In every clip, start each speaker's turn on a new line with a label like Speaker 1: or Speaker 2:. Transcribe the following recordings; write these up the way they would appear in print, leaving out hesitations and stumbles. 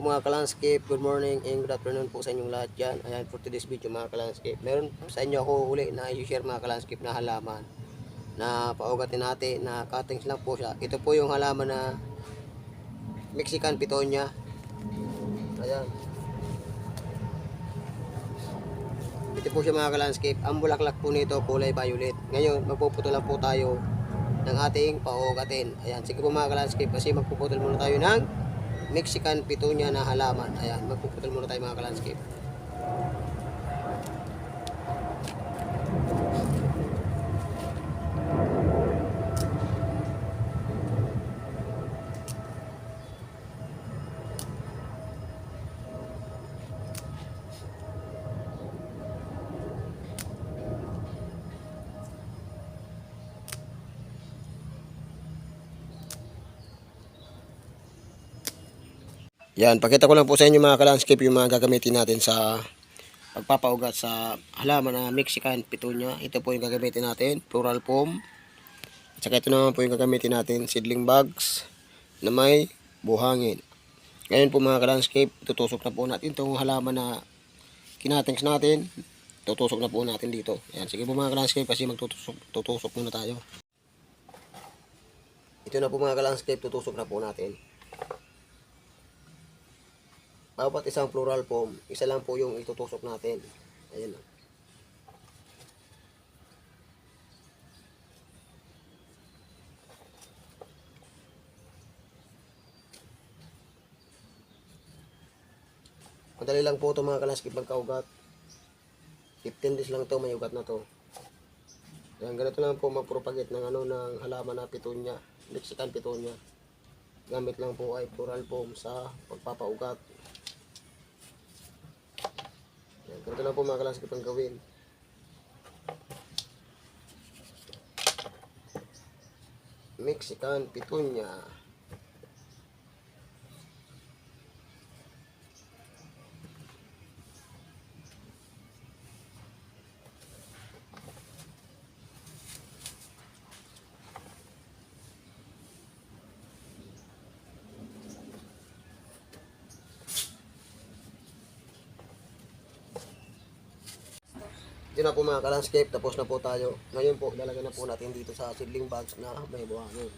Speaker 1: mga ka-landscape, good morning and good afternoon po sa inyong lahat dyan. Ayan, for today's video mga ka-landscape, meron sa inyo ako uli na i-share mga ka-landscape na halaman na paugatin natin na cuttings lang po siya. Ito po yung halaman na Mexican Pitonia. Ayan, ito po siya mga ka-landscape. Ang bulaklak po nito kulay violet. Ngayon magpuputol lang po tayo ng ating paugatin. Ayan, sige po mga ka-landscape, kasi magpuputol muna tayo ng Mexican Pitonia na halaman. Ayan, magpuputol muna tayo mga ka-landscape. Yan, pakita ko lang po sa inyo mga ka-landscape yung mga gagamitin natin sa pagpapaugat sa halaman na Mexican Pitonia. Ito po yung gagamitin natin, plural foam. At saka ito naman po yung gagamitin natin, seedling bags na may buhangin. Ngayon po mga ka-landscape, tutusok na po natin itong halaman na kinatings natin. Tutusok na po natin dito. Yan, sige po mga ka-landscape, kasi tutusok muna tayo. Ito na po mga ka-landscape, tutusok na po natin. Bawat isang plural foam, isa lang po yung itutusok natin. Ayan. Madali lang po ito mga ka-landscape magkaugat. 15 days lang ito, may ugat na to. Ayan, ganito lang po magpropagate ng ng halaman na Pitonia, Mexican Pitonia. Gamit lang po ay plural foam sa pagpapaugat. Ganito lang po mga ka-landscape ang gawin. Mexican Pitonia. Ito na po mga ka-landscape, tapos na po tayo. Ngayon po, lalagyan na po natin dito sa seedling bags na may buhangin.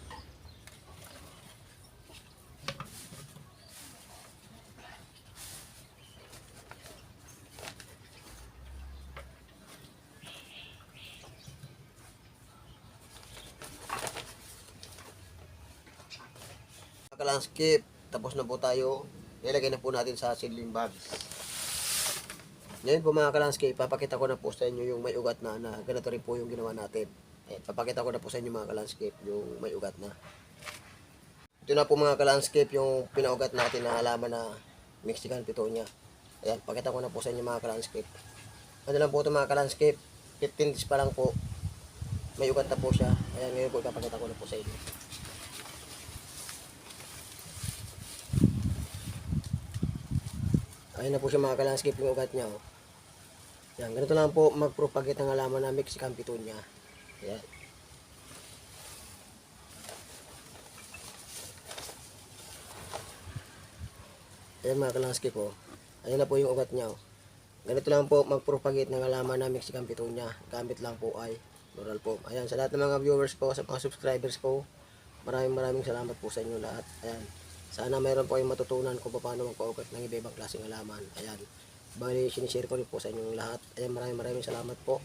Speaker 1: Mga ka-landscape, tapos na po tayo. Nilagay na po natin sa seedling bags. Ngayon po mga ka-landscape, papakita ko na po sa inyo yung may ugat na ganito rin po yung ginawa natin. Ayan, papakita ko na po sa inyo mga ka-landscape yung may ugat na. Ito na po mga ka-landscape yung pinaugat natin na halaman na Mexican Pitonia. Ayan, pakita ko na po sa inyo mga ka-landscape. Ano lang po ito mga ka-landscape, 15 days pa lang po, may ugat na po siya. Ayan, ngayon po ipapakita ko na po sa inyo. Ayan na po siya mga ka-landscape yung ugat niya. Oh. Yan, ganito lang po magpropagate ng halaman na Mexican Pitonia. Yan. Ayan mga ka-landscape po. Ayan na po yung ugat niya. Oh. Ganito lang po magpropagate ng halaman na Mexican Pitonia. Gamit lang po ay plural foam. Ayan, sa lahat ng mga viewers ko, sa mga subscribers ko, maraming salamat po sa inyo lahat. Ayan. Sana mayroon po kayong matutunan kung paano magpaugat ng iba-ibang klaseng halaman. Ayan. Bali, sinishare ko rin po sa inyong lahat. Ayan, maraming salamat po.